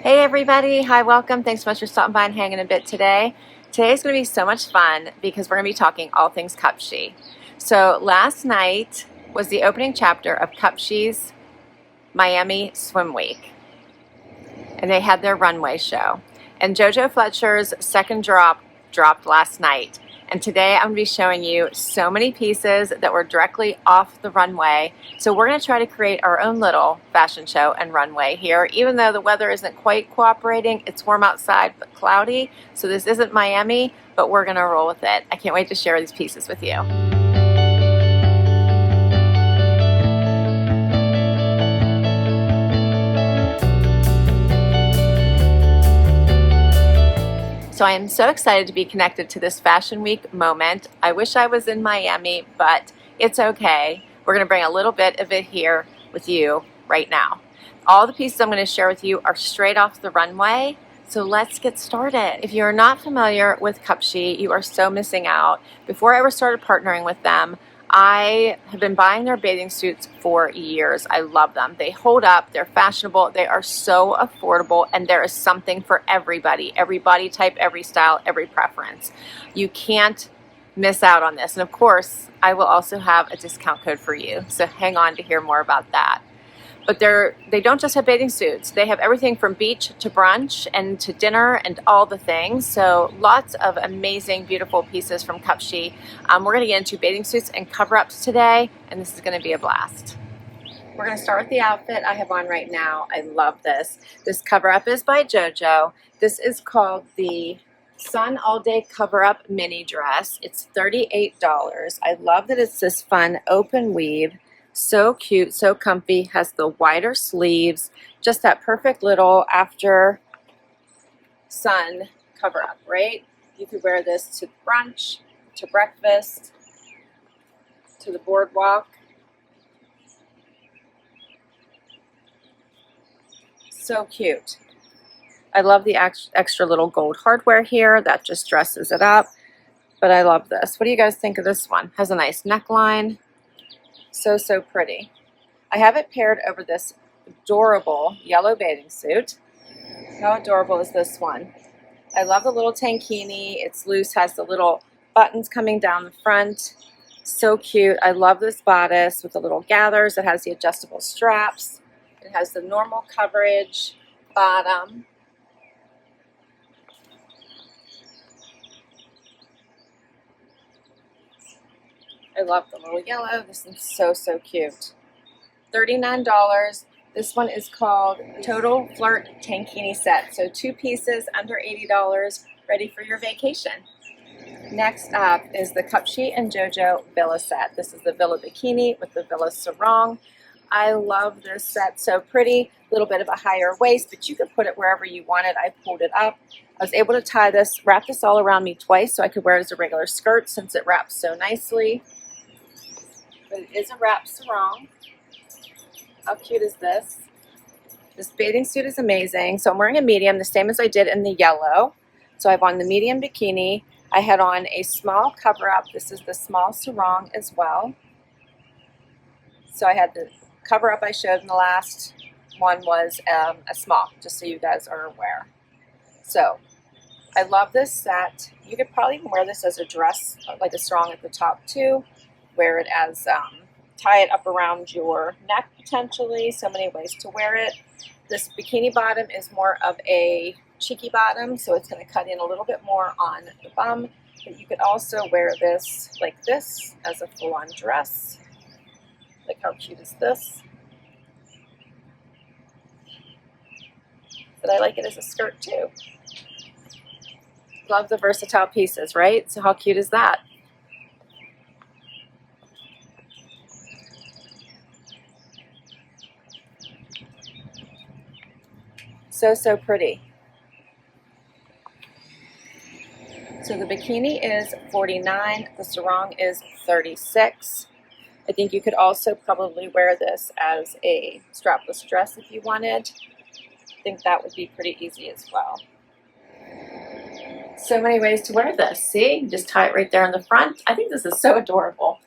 Hey everybody, hi, welcome. Thanks so much for stopping by and hanging a bit today. Today's going to be so much fun because we're going to be talking all things Cupshe. So last night was the opening chapter of Cupshe's Miami Swim Week, and they had their runway show. And JoJo Fletcher's second drop dropped last night. And today I'm going to be showing you so many pieces that were directly off the runway. So we're going to try to create our own little fashion show and runway here. Even though the weather isn't quite cooperating, it's warm outside but cloudy. So this isn't Miami, but we're going to roll with it. I can't wait to share these pieces with you. So I am so excited to be connected to this Fashion Week moment. I wish I was in Miami, but it's okay. We're going to bring a little bit of it here with you right now. All the pieces I'm going to share with you are straight off the runway, so let's get started. If you're not familiar with Cupshe, you are so missing out. Before I ever started partnering with them, I have been buying their bathing suits for years. I love them. They hold up, they're fashionable, they are so affordable, and there is something for everybody, every body type, every style, every preference. You can't miss out on this. And of course, I will also have a discount code for you, so hang on to hear more about that. But they don't just have bathing suits. They have everything from beach to brunch and to dinner and all the things. So lots of amazing, beautiful pieces from Cupshe. We're going to get into bathing suits and cover-ups today, and this is going to be a blast. We're going to start with the outfit I have on right now. I love this. This cover-up is by JOJO. This is called the Sun All Day Cover-Up Mini Dress. It's $38. I love that it's this fun open weave. So cute, so comfy, has the wider sleeves, just that perfect little after sun cover up, right? You could wear this to brunch, to breakfast, to the boardwalk. So cute. I love the extra little gold hardware here. That just dresses it up, but I love this. What do you guys think of this one? Has a nice neckline. So pretty. I have it paired over this adorable yellow bathing suit. How adorable is this one? I love the little tankini. It's loose, has the little buttons coming down the front. So cute. I love this bodice with the little gathers. It has the adjustable straps. It has the normal coverage bottom. I love the little yellow. This is so cute. $39. This one is called Total Flirt Tankini Set. So 2 pieces under $80, ready for your vacation. Next up is the Cupshe and JoJo Villa Set. This is the Villa Bikini with the Villa Sarong. I love this set. So pretty. A little bit of a higher waist, but you could put it wherever you wanted. I pulled it up. I was able to wrap this all around me twice so I could wear it as a regular skirt since it wraps so nicely. But it is a wrap sarong. How cute is this? This bathing suit is amazing. So I'm wearing a medium, the same as I did in the yellow. So I have on the medium bikini. I had on a small cover-up. This is the small sarong as well. So I had the cover-up I showed in the last one was a small, just so you guys are aware. So I love this set. You could probably even wear this as a dress, like a sarong at the top too. Wear it as, tie it up around your neck potentially. So many ways to wear it. This bikini bottom is more of a cheeky bottom, so it's going to cut in a little bit more on the bum. But you could also wear this like this as a full-on dress. Like how cute is this? But I like it as a skirt too. Love the versatile pieces, right? So how cute is that? So pretty. So the bikini is $49, the sarong is $36. I think you could also probably wear this as a strapless dress if you wanted. I think that would be pretty easy as well. So many ways to wear this. See, you just tie it right there in the front. I think this is so adorable.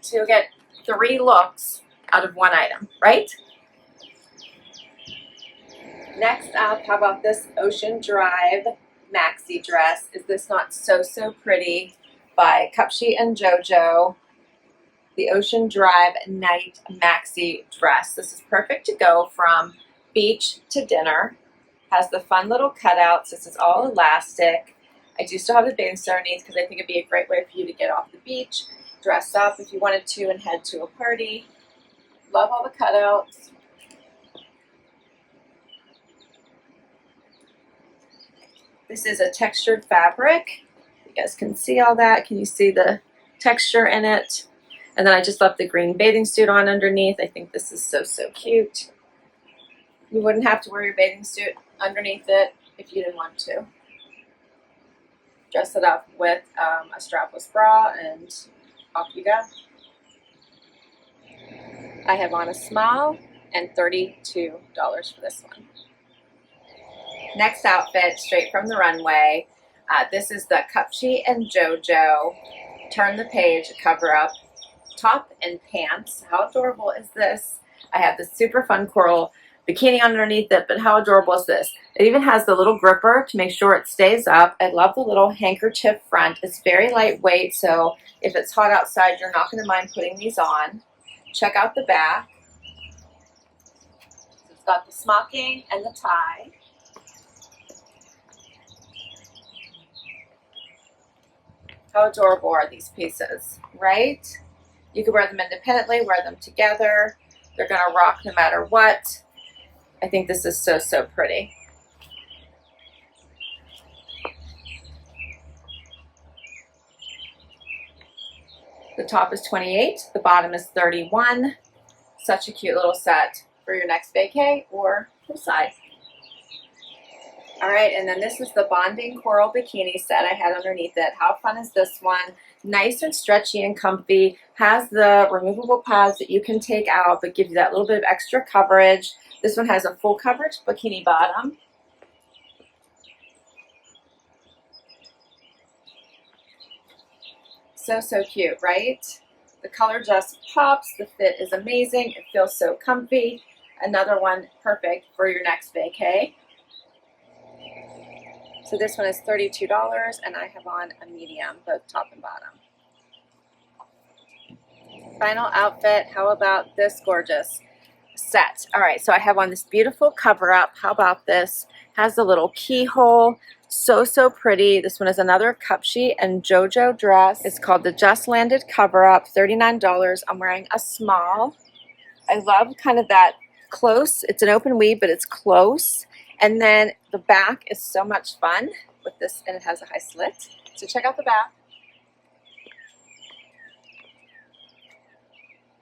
So you'll get 3 looks out of 1 item, right? Next up, how about this Ocean Drive Maxi dress? Is this not so pretty? By Cupshe and JOJO. The Ocean Drive Night Maxi dress. This is perfect to go from beach to dinner. Has the fun little cutouts. This is all elastic. I do still have the bathing suit underneath because I think it'd be a great way for you to get off the beach, dress up if you wanted to, and head to a party. Love all the cutouts. This is a textured fabric. You guys can see all that. Can you see the texture in it? And then I just left the green bathing suit on underneath. I think this is so cute. You wouldn't have to wear your bathing suit underneath it if you didn't want to. Dress it up with a strapless bra and off you go. I have on a small and $32 for this one. Next outfit, straight from the runway. This is the Cupshe and JOJO Turn the Page Cover Up top and pants. How adorable is this? I have this super fun coral bikini underneath it, but how adorable is this? It even has the little gripper to make sure it stays up. I love the little handkerchief front. It's very lightweight, so if it's hot outside, you're not going to mind putting these on. Check out the back. It's got the smocking and the tie. How adorable are these pieces, right? You can wear them independently, wear them together. They're going to rock no matter what. I think this is so pretty. The top is $28, the bottom is $31. Such a cute little set for your next vacay or poolside. All right, and then this is the bonding coral bikini set I had underneath it. How fun is this one? Nice and stretchy and comfy. Has the removable pads that you can take out, but gives you that little bit of extra coverage. This one has a full coverage bikini bottom. So cute, right? The color just pops. The fit is amazing. It feels so comfy. Another one perfect for your next vacay. So this one is $32, and I have on a medium, both top and bottom. Final outfit, how about this gorgeous set? All right, so I have on this beautiful cover up. How about this? Has the little keyhole. So pretty. This one is another Cupshe and JOJO dress. It's called the Just Landed Cover Up, $39. I'm wearing a small. I love kind of that close. It's an open weave, but it's close. And then the back is so much fun with this, and it has a high slit. So check out the back.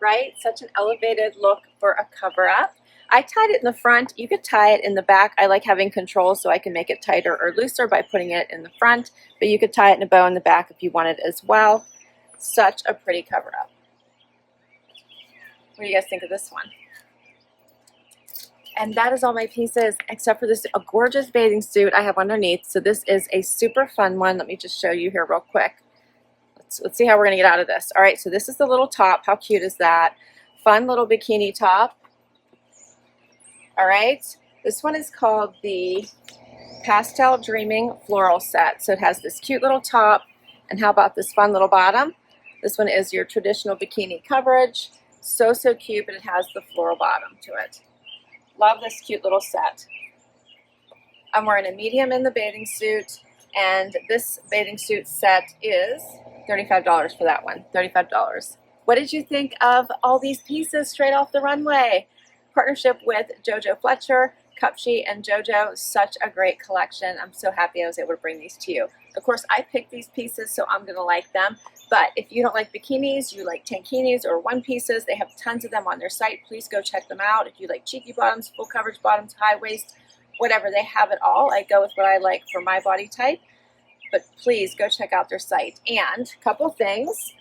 Right? Such an elevated look for a cover up. I tied it in the front. You could tie it in the back. I like having control so I can make it tighter or looser by putting it in the front, but you could tie it in a bow in the back if you wanted as well. Such a pretty cover up. What do you guys think of this one? And that is all my pieces, except for this a gorgeous bathing suit I have underneath. So this is a super fun one. Let me just show you here real quick. Let's see how we're going to get out of this. All right, so this is the little top. How cute is that? Fun little bikini top. All right, this one is called the Pastel Dreaming Floral Set. So it has this cute little top. And how about this fun little bottom? This one is your traditional bikini coverage. So cute, but it has the floral bottom to it. Love this cute little set. I'm wearing a medium in the bathing suit, and this bathing suit set is $35 for that one, $35. What did you think of all these pieces straight off the runway? Partnership with JoJo Fletcher, Cupshe and JoJo, such a great collection. I'm so happy I was able to bring these to you. Of course, I picked these pieces, so I'm gonna like them. But if you don't like bikinis, you like tankinis or one pieces, they have tons of them on their site. Please go check them out. If you like cheeky bottoms, full coverage bottoms, high waist, whatever, they have it all. I go with what I like for my body type, but please go check out their site. And a couple things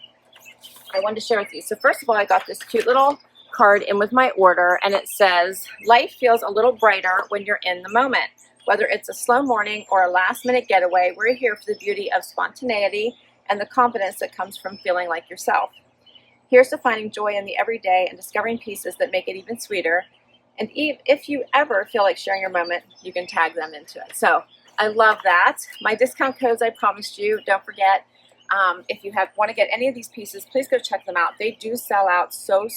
I wanted to share with you. So first of all, I got this cute little card in with my order, and it says, life feels a little brighter when you're in the moment. Whether it's a slow morning or a last-minute getaway, we're here for the beauty of spontaneity and the confidence that comes from feeling like yourself. Here's to finding joy in the everyday and discovering pieces that make it even sweeter. And if you ever feel like sharing your moment, you can tag them into it. So I love that. My discount codes I promised you, don't forget. If you want to get any of these pieces, please go check them out. They do sell out so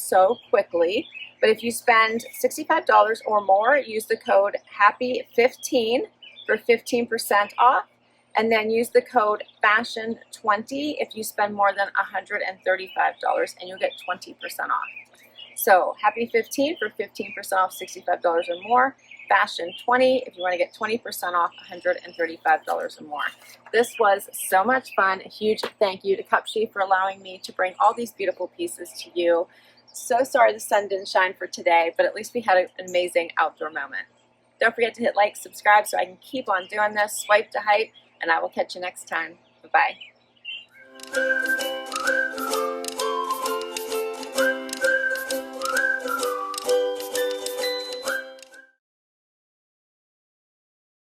quickly. But if you spend $65 or more, use the code HAPPY15 for 15% off. And then use the code FASHION20 if you spend more than $135, and you'll get 20% off. So HAPPY15 for 15% off $65 or more. FASHION20 if you want to get 20% off $135 or more. This was so much fun. A huge thank you to Cupshe for allowing me to bring all these beautiful pieces to you. So sorry the sun didn't shine for today, but at least we had an amazing outdoor moment. Don't forget to hit like, subscribe so I can keep on doing this. Swipe to hype, and I will catch you next time. Bye-bye.